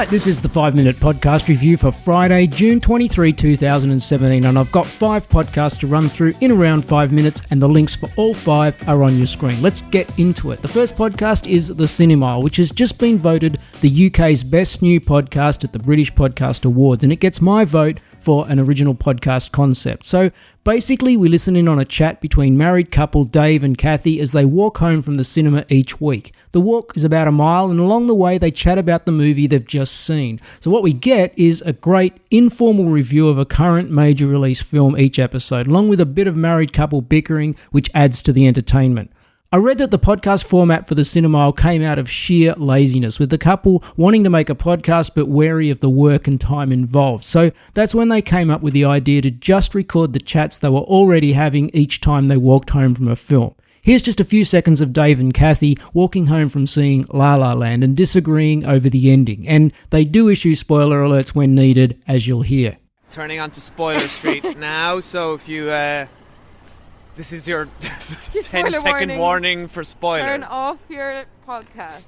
Right, this is the 5-minute podcast review for Friday, June 23, 2017, and I've got 5 podcasts to run through in around 5 minutes, and the links for all 5 are on your screen. Let's get into it. The first podcast is The Cinemile, which has just been voted the UK's best new podcast at the British Podcast Awards, and it gets my vote for an original podcast concept. So basically, we listen in on a chat between married couple Dave and Kathy as they walk home from the cinema each week. The walk is about a mile, and along the way they chat about the movie they've just seen. So what we get is a great informal review of a current major release film each episode, along with a bit of married couple bickering, which adds to the entertainment. I read that the podcast format for the Cinemile came out of sheer laziness, with the couple wanting to make a podcast but wary of the work and time involved. So that's when they came up with the idea to just record the chats they were already having each time they walked home from a film. Here's just a few seconds of Dave and Kathy walking home from seeing La La Land and disagreeing over the ending. And they do issue spoiler alerts when needed, as you'll hear. Turning onto Spoiler Street now, so if you... this is your 10-second warning for spoilers. Turn off your podcast.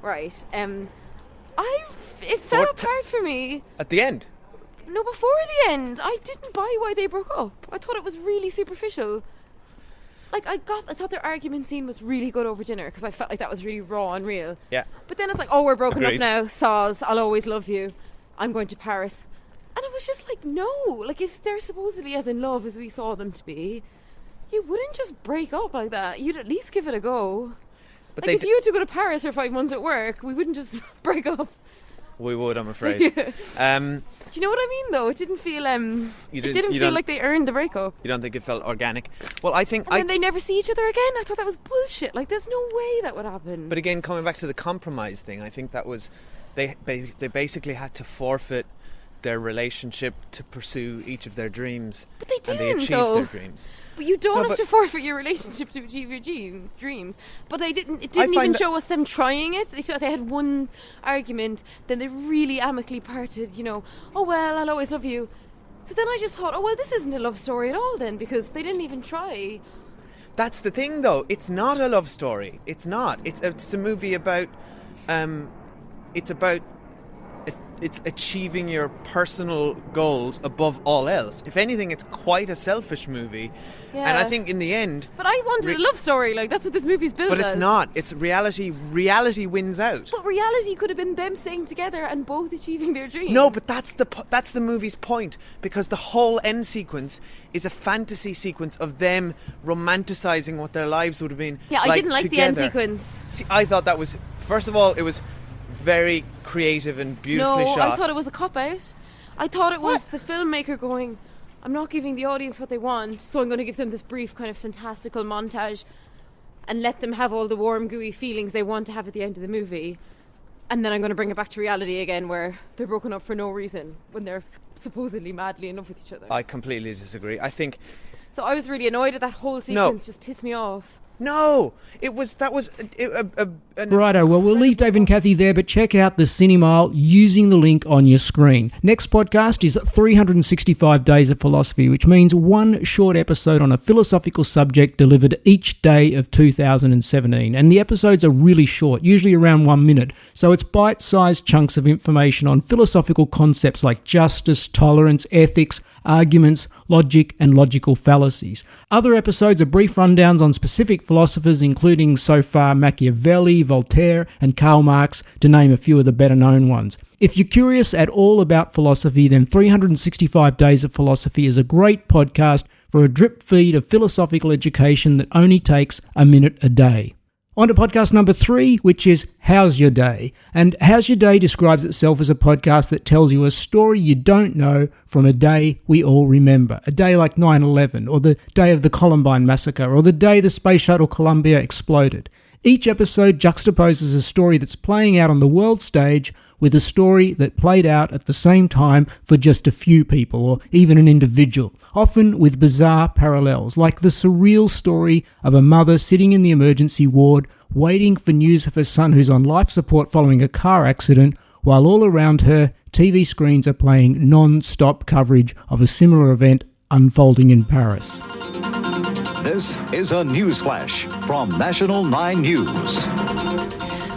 Right. It fell apart for me. At the end? No, before the end. I didn't buy why they broke up. I thought it was really superficial. Like, I thought their argument scene was really good over dinner, because I felt like that was really raw and real. Yeah. But then it's like, oh, we're broken Agreed. up now. Soz, I'll always love you. I'm going to Paris. And it was just like, no. Like, if they're supposedly as in love as we saw them to be, you wouldn't just break up like that. You'd at least give it a go. But like, if you had to go to Paris for 5 months at work, we wouldn't just break up. We would, I'm afraid. Yeah. Do you know what I mean, though? It didn't feel like they earned the breakup. You don't think it felt organic? Well, I think... And then they never see each other again? I thought that was bullshit. Like, there's no way that would happen. But again, coming back to the compromise thing, I think that was... They basically had to forfeit their relationship to pursue each of their dreams. But they didn't, and they achieved their dreams. But you don't have to forfeit your relationship to achieve your dreams. But they didn't. It didn't even show us them trying it. They had one argument, then they really amicably parted. You know, oh well, I'll always love you. So then I just thought, oh well, this isn't a love story at all then, because they didn't even try. That's the thing, though. It's not a love story. It's not. It's a movie about. It's achieving your personal goals above all else. If anything, it's quite a selfish movie. Yeah. And I think in the end... But I wanted a love story. Like, that's what this movie's built as. But it's not. It's reality. Reality wins out. But reality could have been them staying together and both achieving their dreams. No, but that's the movie's point. Because the whole end sequence is a fantasy sequence of them romanticising what their lives would have been. Yeah, I didn't like together. the end sequence. See, I thought that was... First of all, it was... very creative and beautifully shot. No, I thought it was a cop-out. I thought it was the filmmaker going, I'm not giving the audience what they want, so I'm going to give them this brief kind of fantastical montage and let them have all the warm, gooey feelings they want to have at the end of the movie. And then I'm going to bring it back to reality again, where they're broken up for no reason when they're supposedly madly in love with each other. I completely disagree. I think... So I was really annoyed at that whole sequence. Just pissed me off. No, Righto, well, we'll leave Dave and Kathy there, but check out the Cinemile using the link on your screen. Next podcast is 365 Days of Philosophy, which means one short episode on a philosophical subject delivered each day of 2017. And the episodes are really short, usually around 1 minute. So it's bite-sized chunks of information on philosophical concepts like justice, tolerance, ethics, arguments, logic, and logical fallacies. Other episodes are brief rundowns on specific philosophers, including so far Machiavelli, Voltaire, and Karl Marx, to name a few of the better-known ones. If you're curious at all about philosophy, then 365 Days of Philosophy is a great podcast for a drip feed of philosophical education that only takes a minute a day. On to podcast number 3, which is How's Your Day? And How's Your Day describes itself as a podcast that tells you a story you don't know from a day we all remember. A day like 9/11, or the day of the Columbine massacre, or the day the Space Shuttle Columbia exploded. Each episode juxtaposes a story that's playing out on the world stage with a story that played out at the same time for just a few people, or even an individual, often with bizarre parallels, like the surreal story of a mother sitting in the emergency ward waiting for news of her son who's on life support following a car accident, while all around her, TV screens are playing non-stop coverage of a similar event unfolding in Paris. This is a news flash from National 9 News.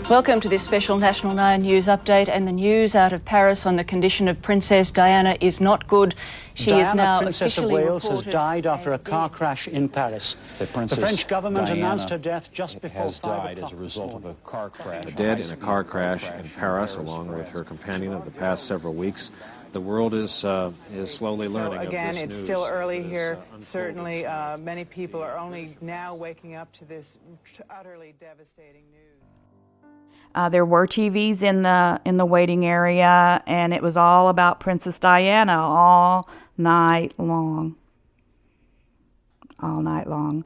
Welcome to this special National 9 News update, and the news out of Paris on the condition of Princess Diana is not good. She is now Princess of officially Wales, has reported died after a as car dead. crash in Paris. The French government Diana announced her death just before has 5 died o'clock as a result of a car crash. Dead in a car crash in Paris, along with her companion of the past several weeks. The world is slowly learning of again, this it's news. still early that is, here. unfolding. Certainly, many people are only now waking up to this utterly devastating news. There were TVs in the waiting area, and it was all about Princess Diana all night long. All night long.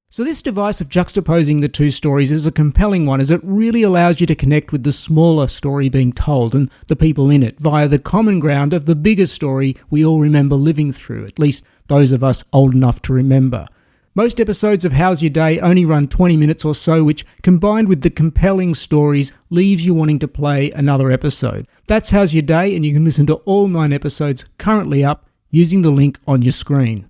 So this device of juxtaposing the two stories is a compelling one, as it really allows you to connect with the smaller story being told and the people in it via the common ground of the bigger story we all remember living through, at least those of us old enough to remember. Most episodes of How's Your Day only run 20 minutes or so, which, combined with the compelling stories, leaves you wanting to play another episode. That's How's Your Day, and you can listen to all 9 episodes currently up using the link on your screen.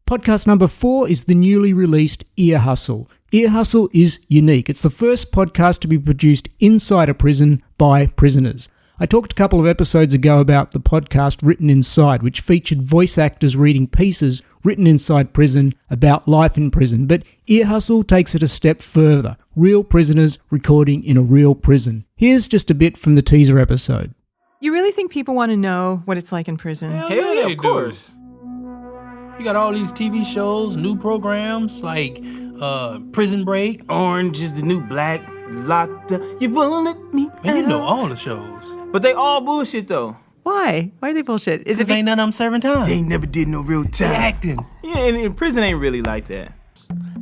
Podcast number 4 is the newly released Ear Hustle. Ear Hustle is unique. It's the first podcast to be produced inside a prison by prisoners. I talked a couple of episodes ago about the podcast Written Inside, which featured voice actors reading pieces written inside prison about life in prison. But Ear Hustle takes it a step further. Real prisoners recording in a real prison. Here's just a bit from the teaser episode. You really think people want to know what it's like in prison? Hell yeah, of course. You got all these TV shows, new programs like Prison Break. Orange is the new black. Locked up. You won't let me Man, you out. know all the shows. But they all bullshit though. Why? Why are they bullshit? Is it Ain't none of them serving time. They never did no real time. They acting. Yeah, and prison ain't really like that.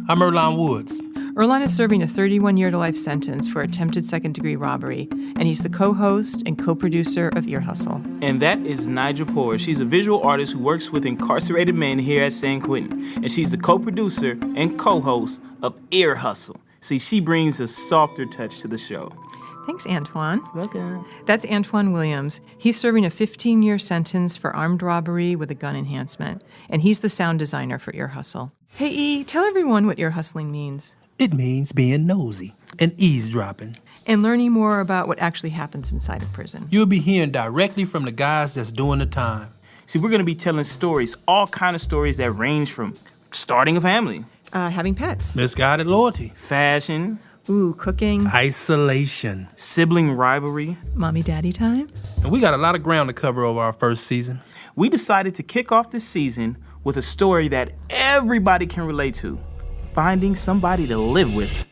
I'm Earlonne Woods. Earlonne is serving a 31-year-to-life sentence for attempted second-degree robbery, and he's the co-host and co-producer of Ear Hustle. And that is Nigel Poor. She's a visual artist who works with incarcerated men here at San Quentin. And she's the co-producer and co-host of Ear Hustle. See, she brings a softer touch to the show. Thanks, Antoine. Welcome. That's Antoine Williams. He's serving a 15-year sentence for armed robbery with a gun enhancement, and he's the sound designer for Ear Hustle. Hey, E, tell everyone what ear hustling means. It means being nosy and eavesdropping. And learning more about what actually happens inside of prison. You'll be hearing directly from the guys that's doing the time. See, we're going to be telling stories, all kind of stories that range from starting a family, Having pets. Misguided loyalty. fashion, Ooh, cooking. Isolation. sibling rivalry. Mommy-daddy time. And we got a lot of ground to cover over our first season. We decided to kick off this season with a story that everybody can relate to. Finding somebody to live with.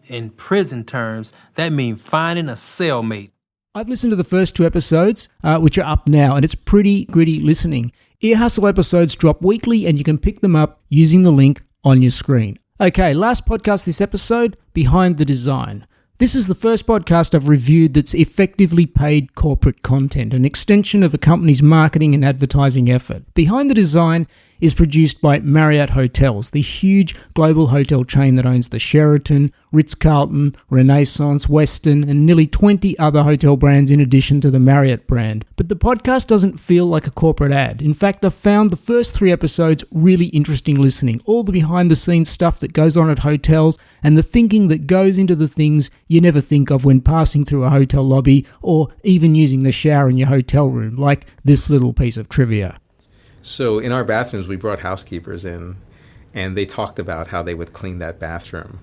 In prison terms, that means finding a cellmate. I've listened to the first 2 episodes, which are up now, and it's pretty gritty listening. Ear Hustle episodes drop weekly, and you can pick them up using the link on your screen. Okay, last podcast this episode, Behind the Design. This is the first podcast I've reviewed that's effectively paid corporate content, an extension of a company's marketing and advertising effort. Behind the Design is produced by Marriott Hotels, the huge global hotel chain that owns the Sheraton, Ritz-Carlton, Renaissance, Westin, and nearly 20 other hotel brands in addition to the Marriott brand. But the podcast doesn't feel like a corporate ad. In fact, I found the first 3 episodes really interesting listening. All the behind-the-scenes stuff that goes on at hotels and the thinking that goes into the things you never think of when passing through a hotel lobby or even using the shower in your hotel room, like this little piece of trivia. So in our bathrooms, we brought housekeepers in, and they talked about how they would clean that bathroom.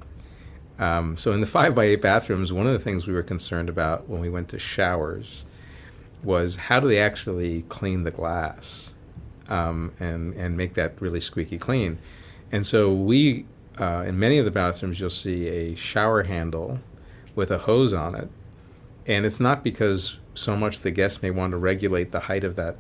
So in the 5x8 bathrooms, one of the things we were concerned about when we went to showers was how do they actually clean the glass and make that really squeaky clean. And so we, in many of the bathrooms, you'll see a shower handle with a hose on it. And it's not because so much the guests may want to regulate the height of that.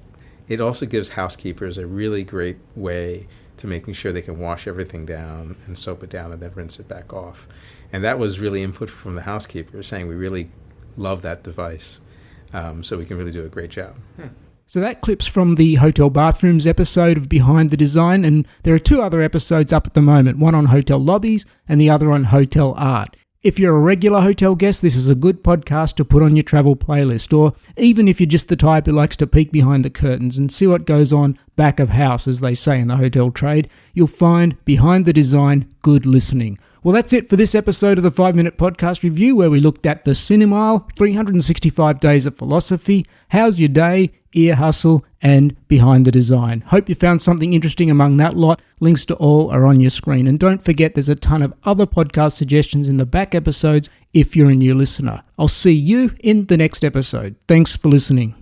It also gives housekeepers a really great way to making sure they can wash everything down and soap it down and then rinse it back off. And that was really input from the housekeepers saying we really love that device, so we can really do a great job. So that clip's from the Hotel Bathrooms episode of Behind the Design, and there are 2 other episodes up at the moment, one on hotel lobbies and the other on hotel art. If you're a regular hotel guest, this is a good podcast to put on your travel playlist, or even if you're just the type who likes to peek behind the curtains and see what goes on back of house, as they say in the hotel trade, you'll find Behind the Design good listening. Well, that's it for this episode of the 5 Minute Podcast Review, where we looked at the Cinemile, 365 Days of Philosophy, How's Your Day, Ear Hustle, and Behind the Design. Hope you found something interesting among that lot. Links to all are on your screen. And don't forget, there's a ton of other podcast suggestions in the back episodes if you're a new listener. I'll see you in the next episode. Thanks for listening.